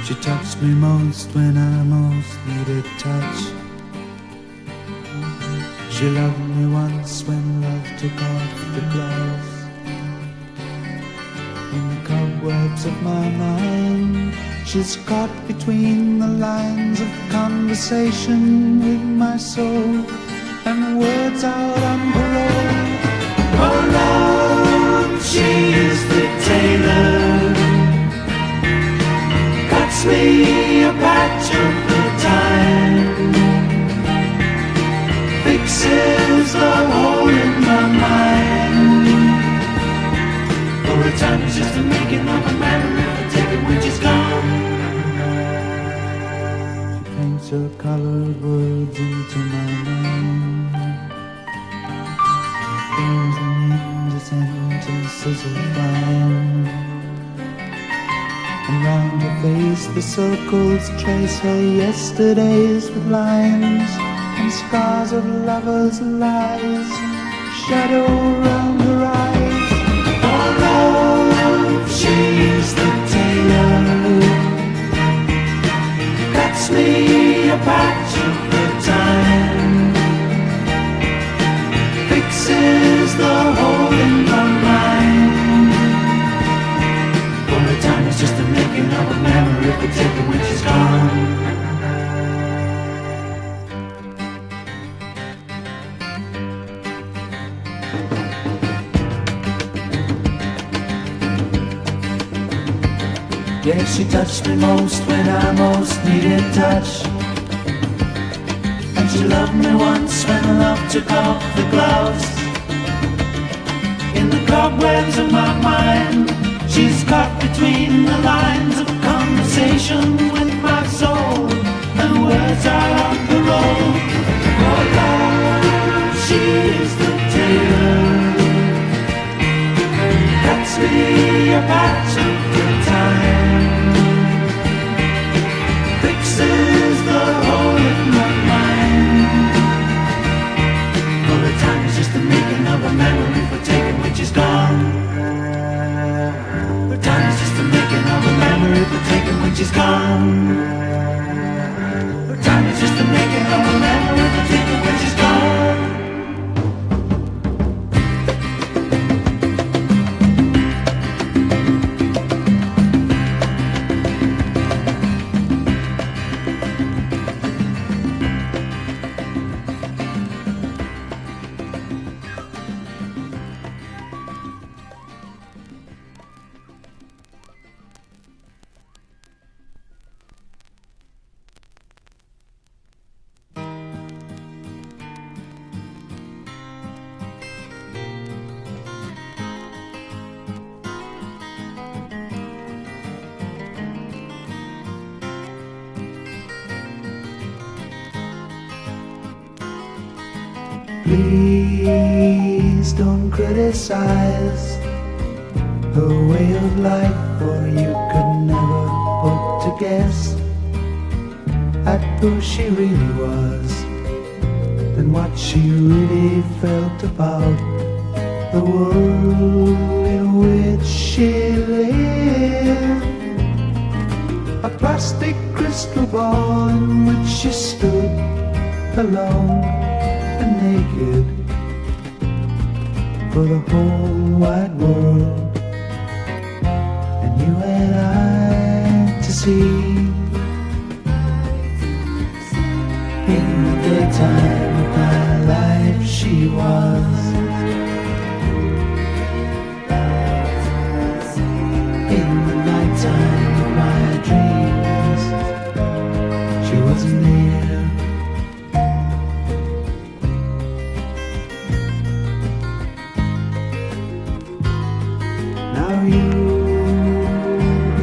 She touched me most when I most needed touch. She loved me once when love took off the gloves. In the cobwebs of my mind, she's caught between the lines of conversation with my soul and words out on parole. Oh love, she's the tailor, cuts me a patch of the time, fixes the hole in my mind. For a time it's just the making of a memory, I take it when she's gone. She paints her colored words into my mind, fills them into sentences of mine. And round her face the circles trace her yesterdays with lines and scars of lovers' lies shadow round her eyes. Oh love, she's the tailor, cuts me a patch of the time, fixes the hole in my mind. For a time it's just the making of a memory, if we take it when she's gone. Yeah, she touched me most when I most needed touch. And she loved me once when love took off the gloves. In the cobwebs of my mind, she's caught between the lines of conversation with my soul and words are on the road. Oh love, she's the tailor, cuts me a patch of the time, fixes the hole in my mind. For the time is just the making of a memory, for taking which is gone. The time is just the making of a memory, for taking which is gone. The time is just the making of a memory, for taking which is gone. Please don't criticize her way of life, for you could never hope to guess at who she really was and what she really felt about the world in which she lived. A plastic crystal ball in which she stood alone and naked for the whole wide world, and you and I to see. In the daytime of my life she was, in the nighttime of my dreams she wasn't near. Now you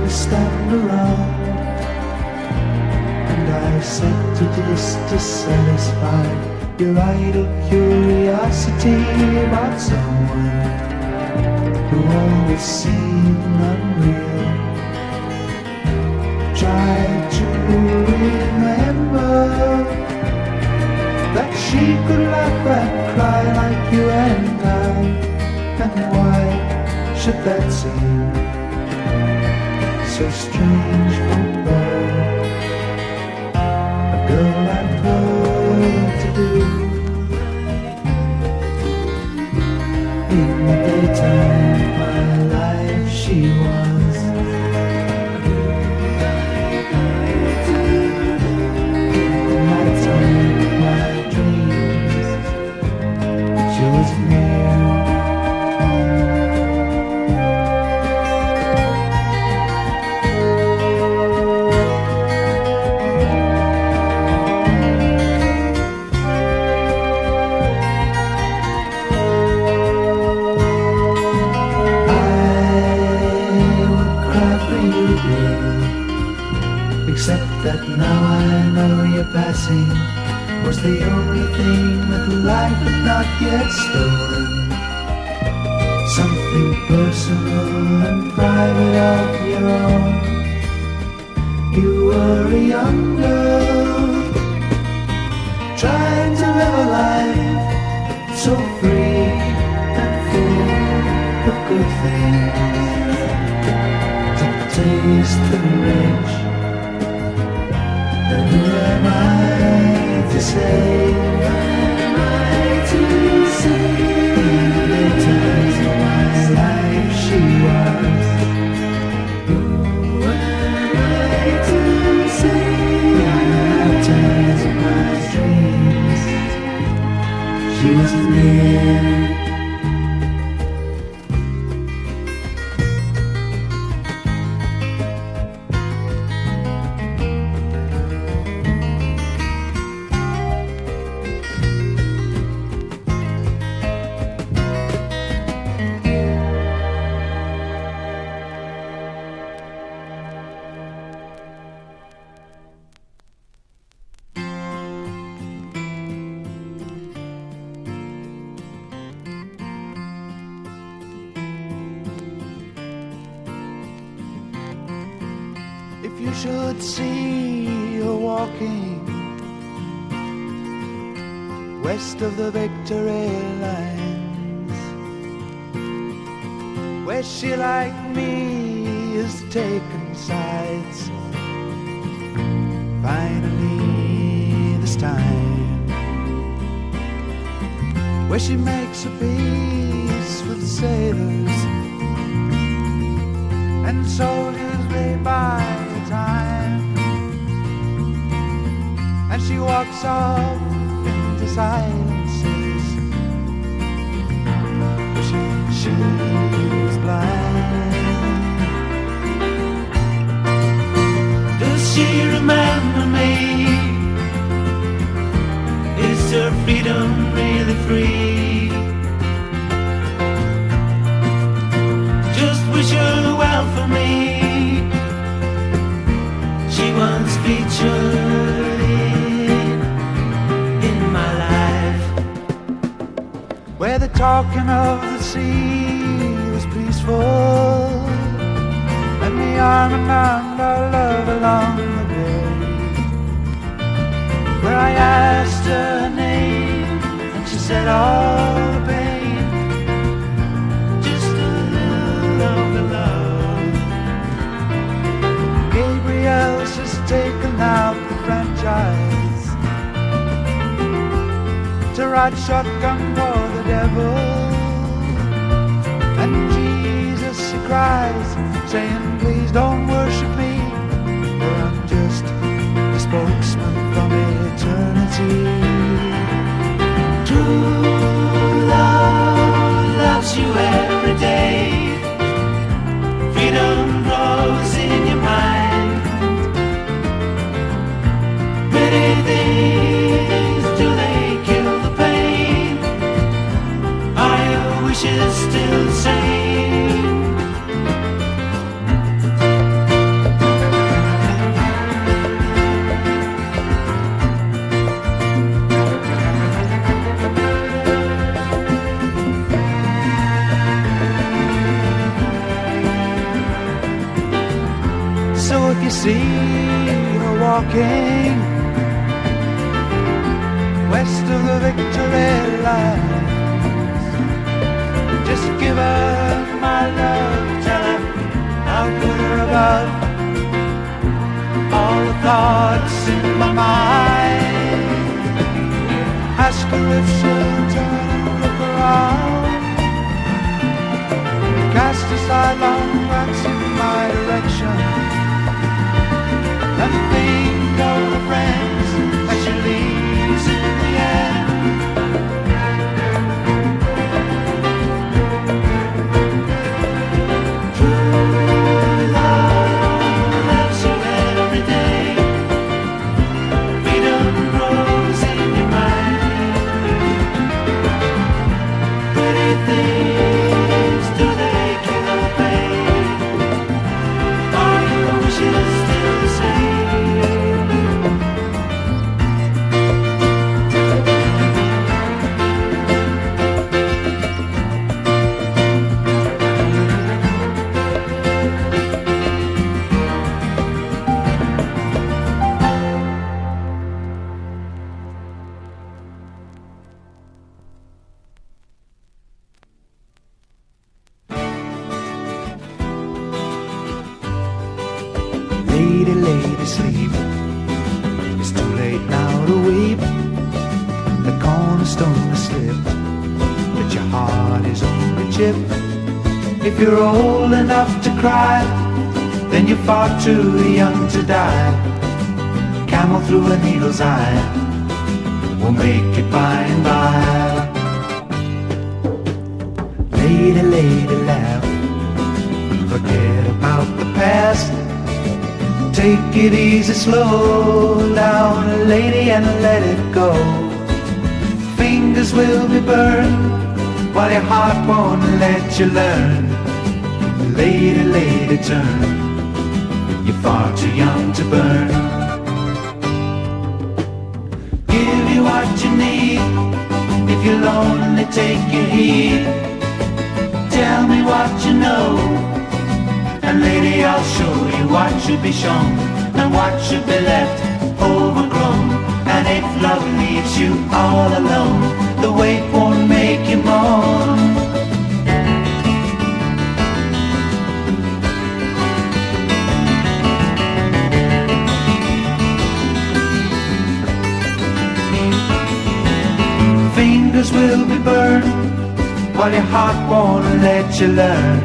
stand around and I said to dissatisfy your idle curiosity about someone who always seemed unreal. Try to remember that she could laugh and cry like you and I, and why should that seem so strange for her? girl I put to do. In the daytime of my life she was. In the nighttime of my dreams she was near. Except that now I know your passing was the only thing that life had not yet stolen. Something personal and private of your own. You were a young girl trying to live a life so free and full of good things, to taste the rich. And who am I to say? Who am I to say? In the times of my life she was. Who am I to say? In the times of my dreams she was near. You should see her walking west of the victory lines, where she like me has taken sides. Finally this time, where she makes a peace with sailors and soldiers lay by time, and she walks off into silences. She's blind. Does she remember me? Is her freedom really free? Just wish her well for me. She once featured in my life, where the talking of the sea was peaceful, and the arm in arm our love along the way, where I asked her name and she said all the pain, just a little of the love. Gabriel's just taken out the franchise to ride shotgun for the devil, and Jesus he cries, saying please don't worship me, for I'm just a spokesman from eternity. True love loves you every day. Freedom grows in your mind. Many things, do they kill the pain? Are your wishes still the same? So if you see her walking west of the victory lines, just give her my love, tell her I'll put her above all the thoughts in my mind. ask her if she'll turn and look around. Cast aside long glance in my direction, and think of the friends that she leaves in the end. True love loves you every day. Freedom grows in your mind. Pretty things, do they kill the pain? Are your wishes still the same? Lady, lady, sleep. It's too late now to weep. The cornerstone has slipped, but your heart is only chipped. If you're old enough to cry, then you're far too young to die. Camel through a needle's eye will make it by and by. Lady, lady, laugh. Forget about the past. Take it easy, slow down, lady, and let it go. Fingers will be burned while your heart won't let you learn. Lady, lady, turn. You're far too young to burn. Give you what you need. If you're lonely, take your heed. Tell me what you know, and lady, I'll show you what should be shown and what should be left overgrown. And if love leaves you all alone, the weight won't make you moan. Fingers will be burned while your heart won't let you learn.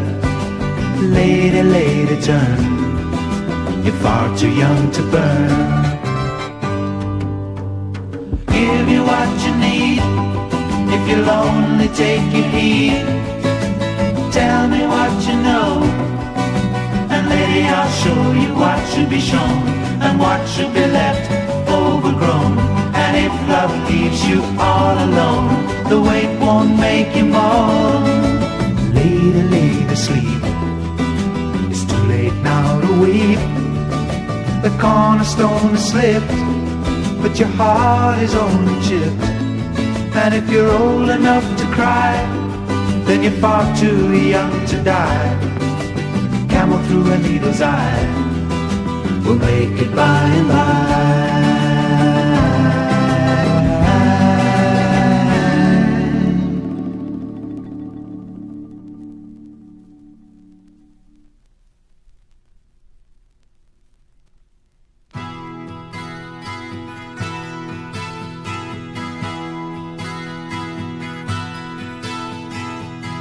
Lady, lady, turn. You're far too young to burn. Give you what you need. If you're lonely, take your heed. Tell me what you know, and lady, I'll show you what should be shown and what should be left overgrown. And if love leaves you all alone, the weight won't make you moan. Lady, lady, sleep. Late now to weep. The cornerstone has slipped, but your heart is only chipped. And if you're old enough to cry, then you're far too young to die. Camel through a needle's eye will make it by and by.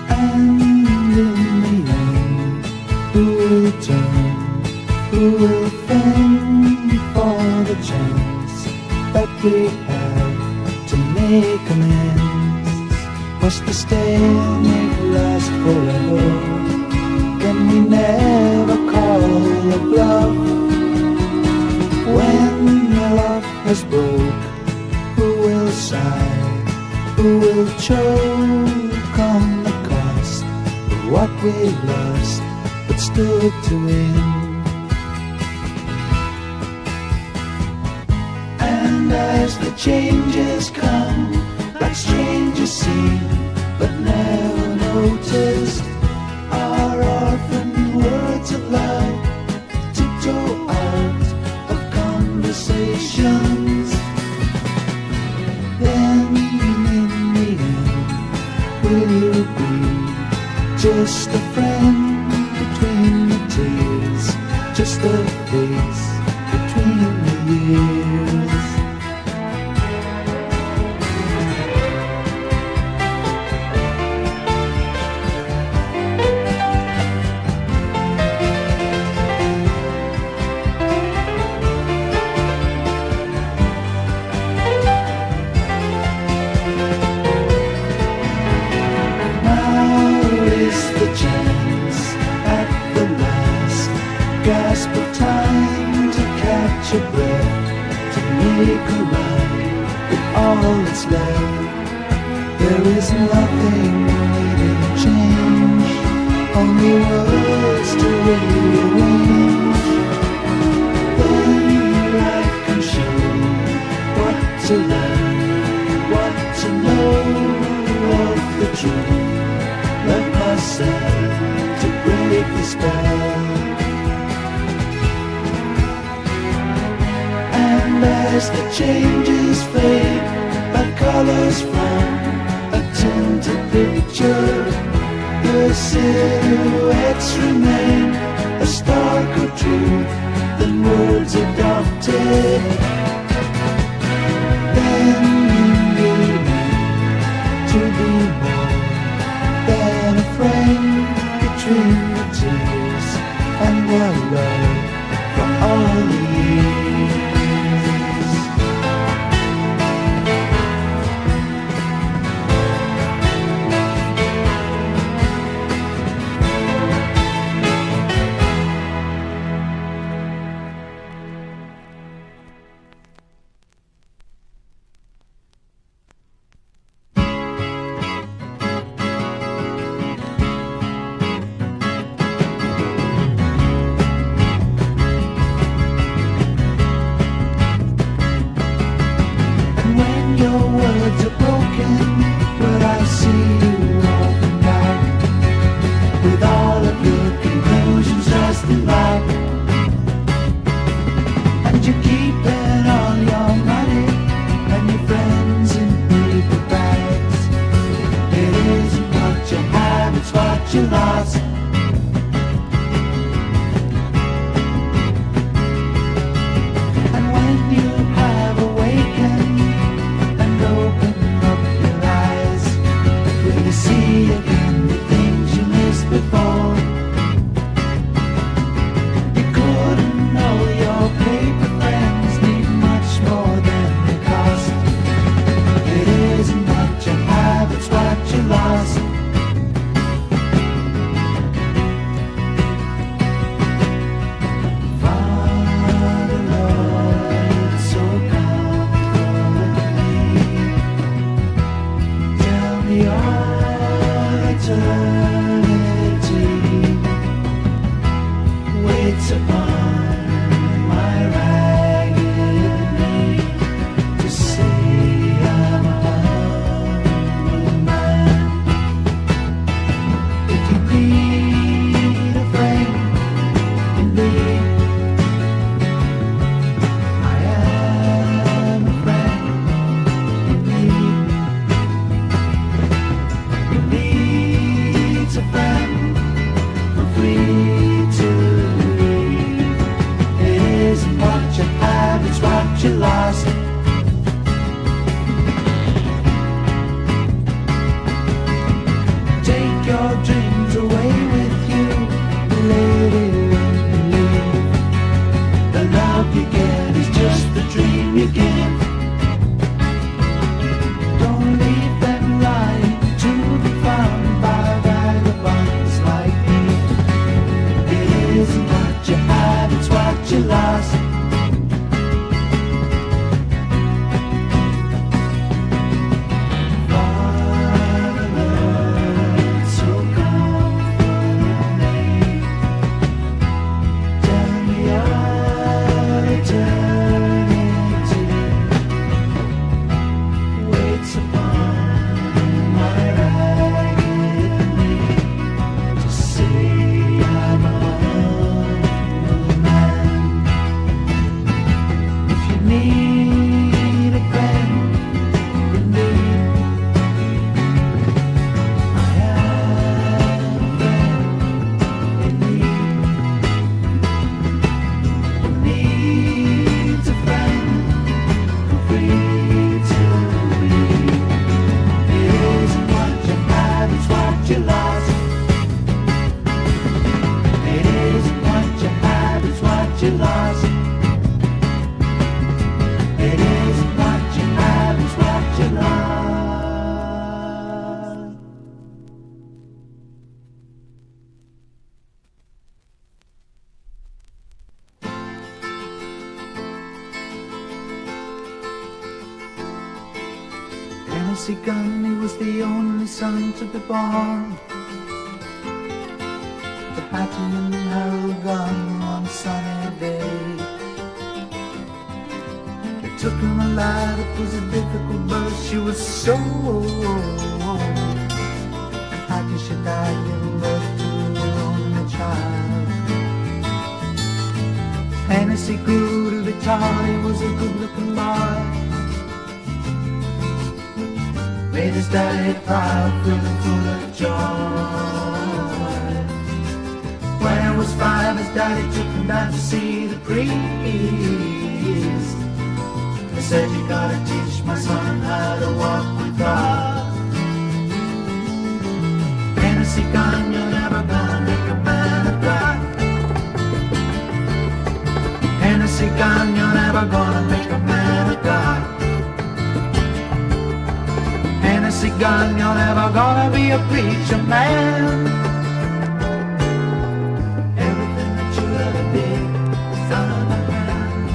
And in the end, who will turn, who will fend for the chance that we have to make amends? Must the stalemate last forever? Can we never call a bluff? When love has broke, who will sigh, who will choke on the cost of what we lost but stood to win? And as the changes come, like strangers seen but never noticed, our orphan words of love tiptoe out of conversations. Then in the end, will you be just a friend between the tears, just a face between the years? all that's left. There is nothing needing change, only words to rearrange. Then life can show what to learn, what to know of the truth. Let myself to break the spell. And as the changes fade, like colors from a tinted picture, the silhouettes remain a starker truth than words adopted. Then you learn to be more than a friend between the tears and the love for all the years. Hennessy Gunn, he was the only son to be born. The Hattie and Harold Gunn one sunny day. They took him alive, it was a difficult birth, she was so old. And Hattie, she died giving birth to her only child. Hennessy grew to be tall, he was a good-looking boy. Made his daddy proud, feeling full of joy. When he was 5, his daddy took him down to see the priest. He said, you gotta teach my son how to walk with God. Hennessy Gunn, you're never gonna make a man of God. Hennessy Gunn, you're never gonna make a man of God. Hennessy Gunn, you're never gonna be a preacher man. Everything that you ever did was done underhand.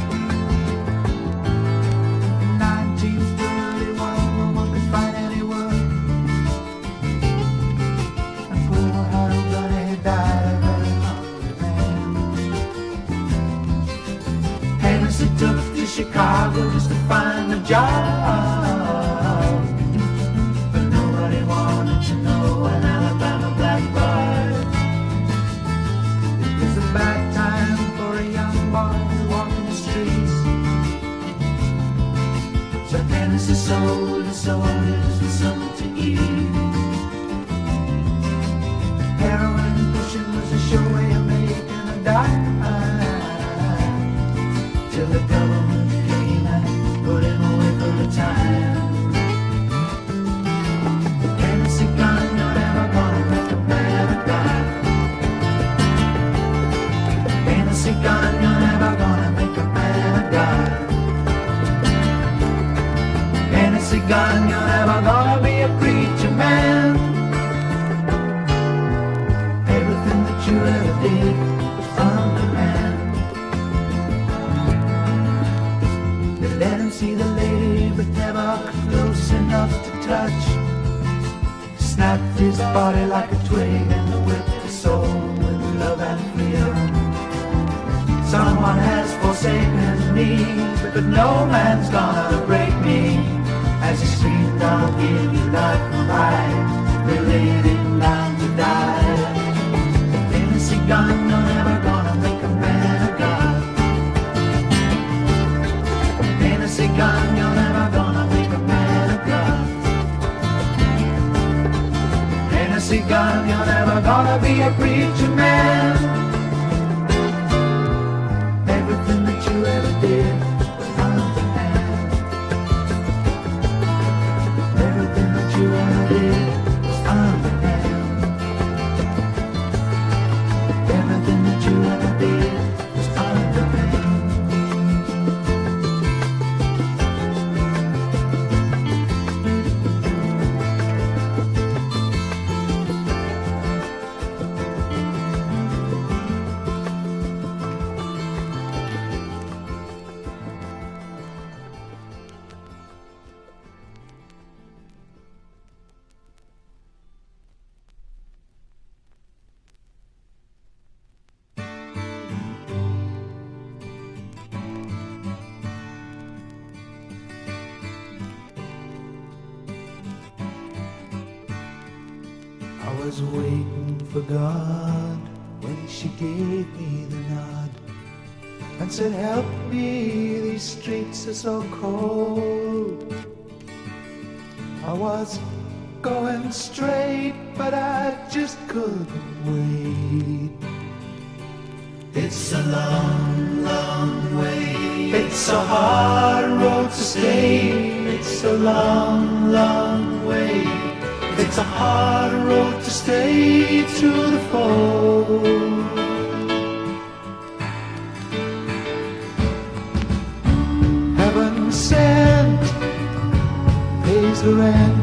1931, no one could find any work. And poor Harold Gunn, he died a very hungry man. Hennessy took to Chicago just to find a job. His soul is with something to eat. Heroin pushing was a sure way of making a dime. Till the government came and put him away for the time. Hennessy Gunn, you're never gonna make a man of God. Hennessy Gunn, you're never gonna make a man of God. Hennessy Gunn, you're never gonna be a preacher man. Everything that you ever did was underhand. They let him see the lady, but never close enough to touch. Snapped his body like a twig and whipped his soul with love and freedom. Someone has forsaken me, but no man's gonna break me. As he screamed, I'll give you life and right. They laid him down to die. Hennessy Gunn, you're never gonna make a man of God. Hennessy Gunn, you're never gonna make a man of God. Hennessy Gunn, you're never gonna be a preacher man. Everything that you ever did was underhand. Everything that you ever did was underhand. Everything that you ever did was underhand. I was waiting for God when she gave me the nod and said, help me, these streets are so cold. I was going straight, but I just couldn't wait. It's a long, long way. It's a hard road to stay. It's a long, long way. It's a hard road to stay through the fall. Heaven sent pays the rent.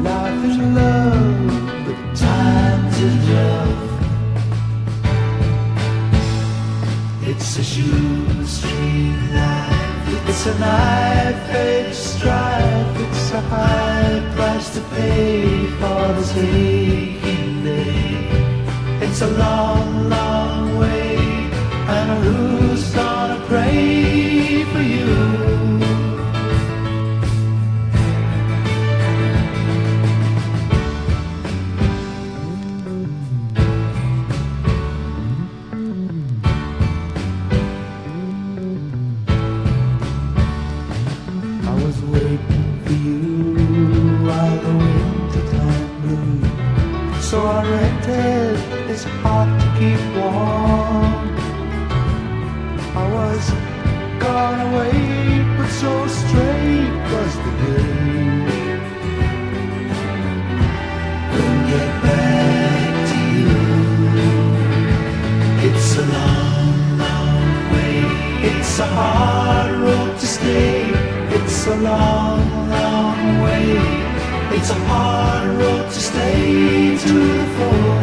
Life is love, but times is rough. It's a shoestring life. It's a knife-edged strife. It's aching day. It's a long, long way, and who's gonna pray for you? So I rented this heart to keep warm. I was gone away, but so straight was the day. Couldn't get back to you. It's a long, long way. It's a hard road to stay. It's a long, long way. It's a hard road to stay to the fold.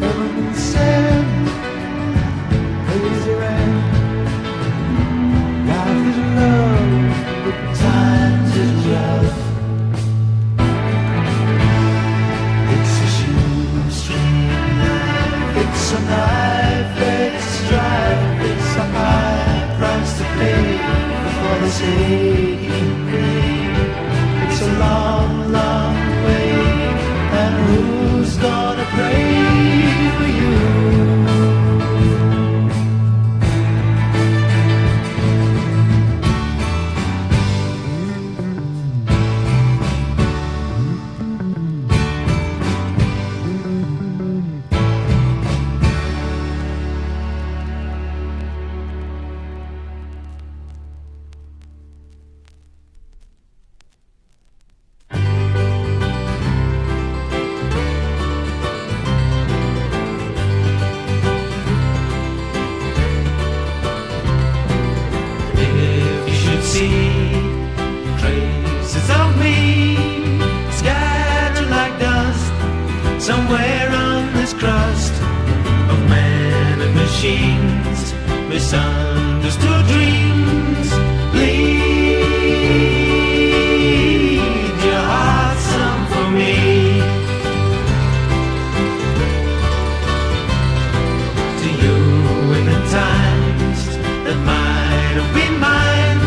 Heaven sent, praise your end. Life is love, but times is rough. It's a shoestring knife. It's a knife that's dry. It's a high price to pay for this aching pain. It's a long, long way, and who's gonna pray for you? Somewhere on this crust of man and machines, misunderstood dreams, bleed your heart some for me. To you in the times that might have been mine,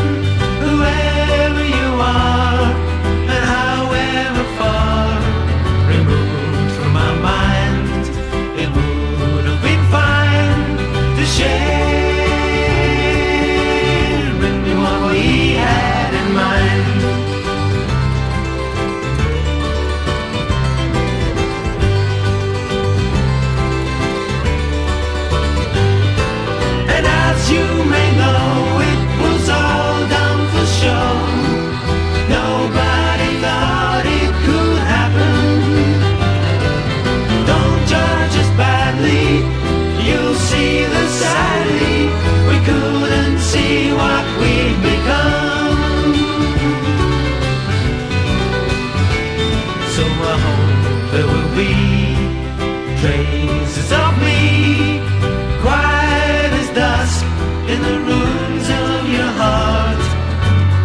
whoever you are and however far removed from my mind, it would have been fine to share in what we had in mind. And as you may know, it was all done for show. Nobody thought it could happen. Don't judge us badly, you'll see that sadly we couldn't see what we'd become. So I hope there will be traces of me, quiet as dusk in the ruins of your heart.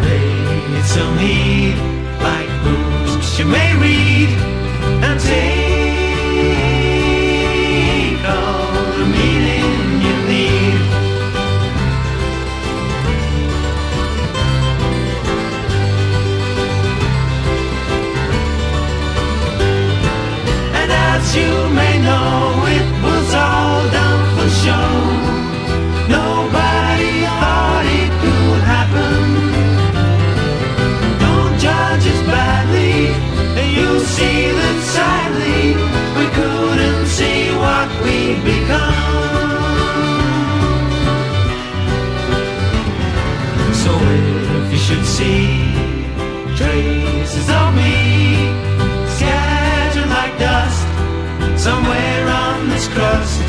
Pay it some heed, like books you may read, and take all the meaning you need. And as you may know, it was all done for show. Nobody thought it could happen. Don't judge us badly, and you'll see that sadly we couldn't see what we'd become. So if you should see traces of me scattered like dust somewhere on this crust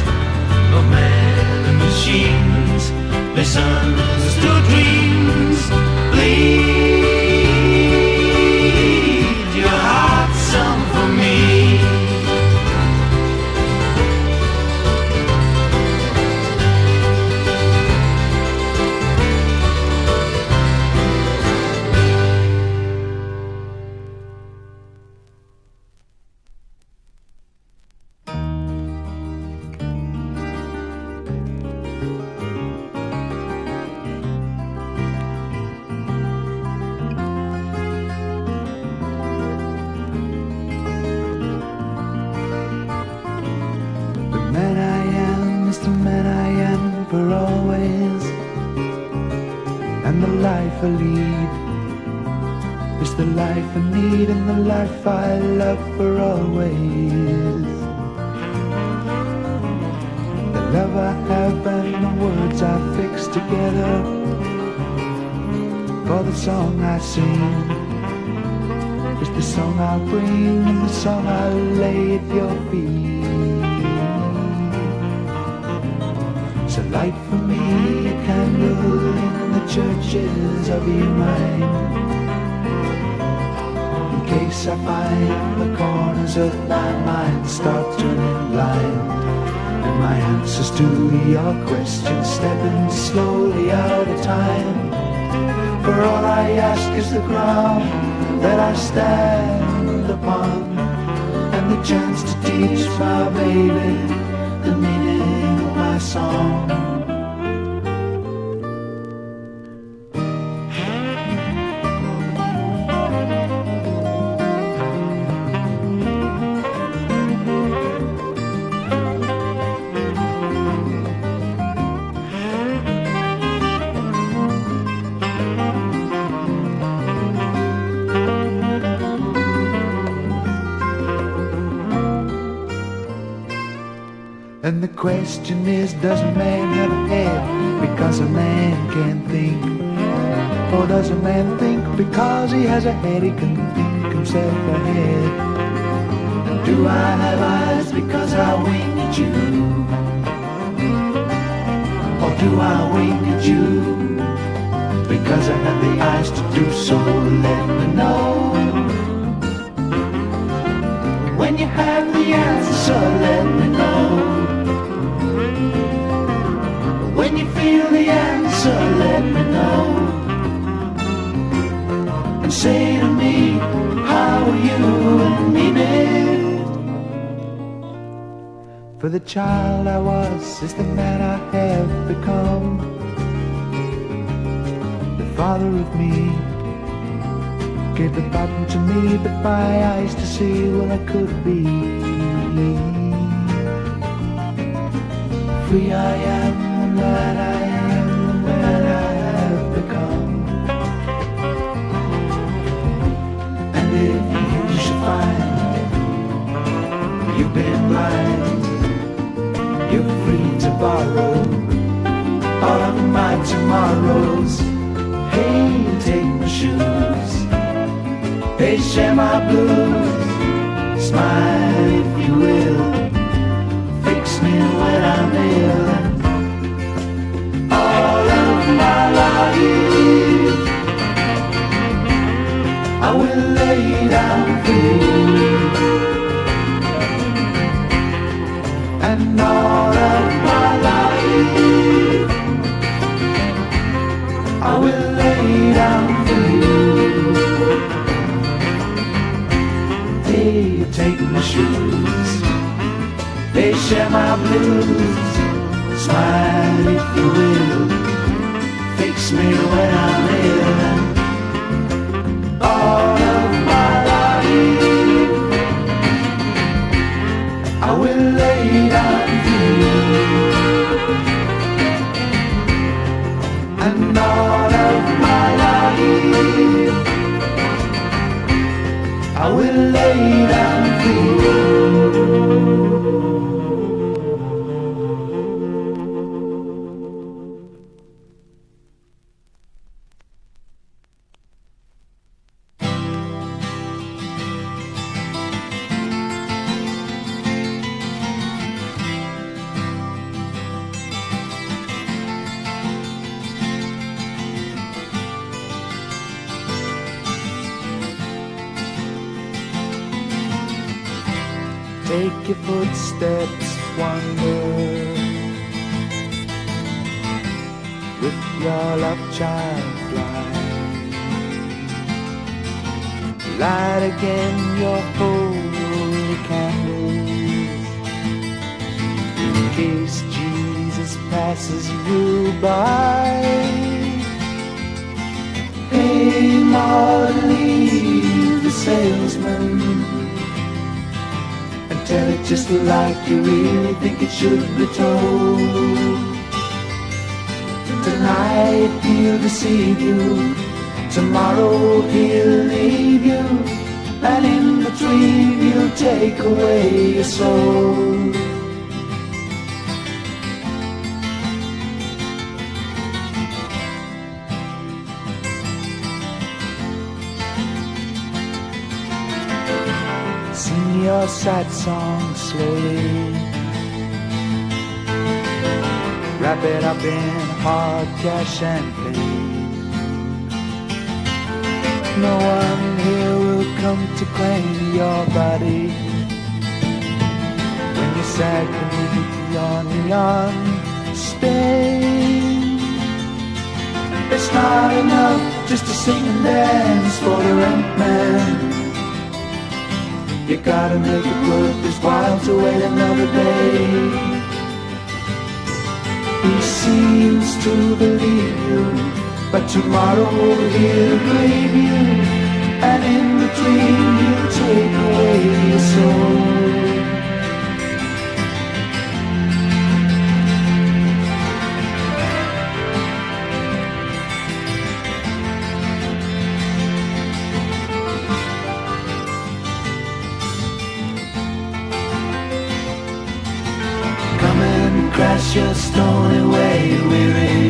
of man and machines, misunderstood dreams, bleed your heart some for me. for always, and the life I lead is the life I need and the life I love for always. The love I have and the words I fix together for the song I sing is the song I'll bring and the song I'll lay at your feet. So light for me a candle in the churches of your mind, in case I find the corners of my mind start turning blind, and my answers to your questions stepping slowly out of time. For all I ask is the ground that I stand upon, and the chance to teach my baby the meaning of my song. And the question is, does a man have a head because a man can think? Or does a man think because he has a head he can think himself ahead? And do I have eyes because I wink at you? Or do I wink at you because I have the eyes to do so? Let me know when you have the answer, so let me know. When you feel the answer, let me know. And say to me, how are you and mean it? For the child I was is the man I have become, the father of me gave the button to me, but my eyes to see what I could be. Free I am, the man I am, the man I have become. And if you should find you've been blind, you're free to borrow all of my tomorrows. Hey, take my shoes, hey, share my blues. Smile if you will, fix me when I'm ill. All of my life I will lay down for you, and all of my life I will lay down for you. They take my shoes, they share my blues. Smile if you will, fix me when I'm ill. And all of my life I will lay down for you, and all of my life I will lay down for you. Take your footsteps, wander with your love child flying. Light again your holy candles in case Jesus passes you by. Hey, Maude, leave the salesman, tell it just like you really think it should be told. he'll deceive you. Tomorrow he'll leave you, and in between he'll take away your soul. Sing your sad song slowly, wrap it up in hard cash champagne. No one here will come to claim your body when you're sad beneath your neon stain. It's not enough just to sing and dance for the rent man. You gotta make it worth his while to wait another day. He seems to believe you, but tomorrow he'll grave you, and in between he'll take away your soul. Come and crash your stony way, weary,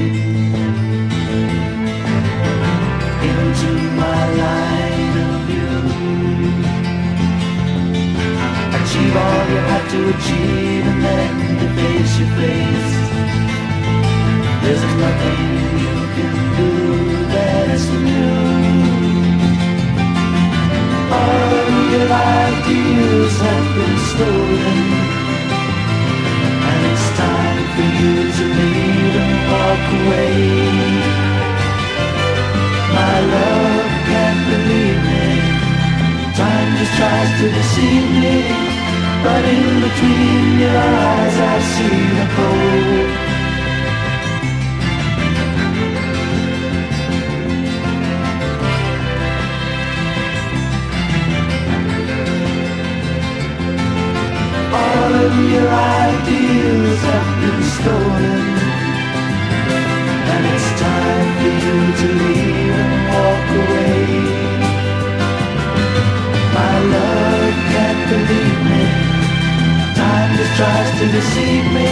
into my line of view. Achieve all you have to achieve and then deface your face. There's nothing you can do that's new. All your ideals have been stolen, and it's time for you to leave and walk away. My love can't believe me, time just tries to deceive me, but in between your eyes I see the cold. All of your ideals have been stolen, and it's time for you to leave and walk away. My love can't believe me, time just tries to deceive me,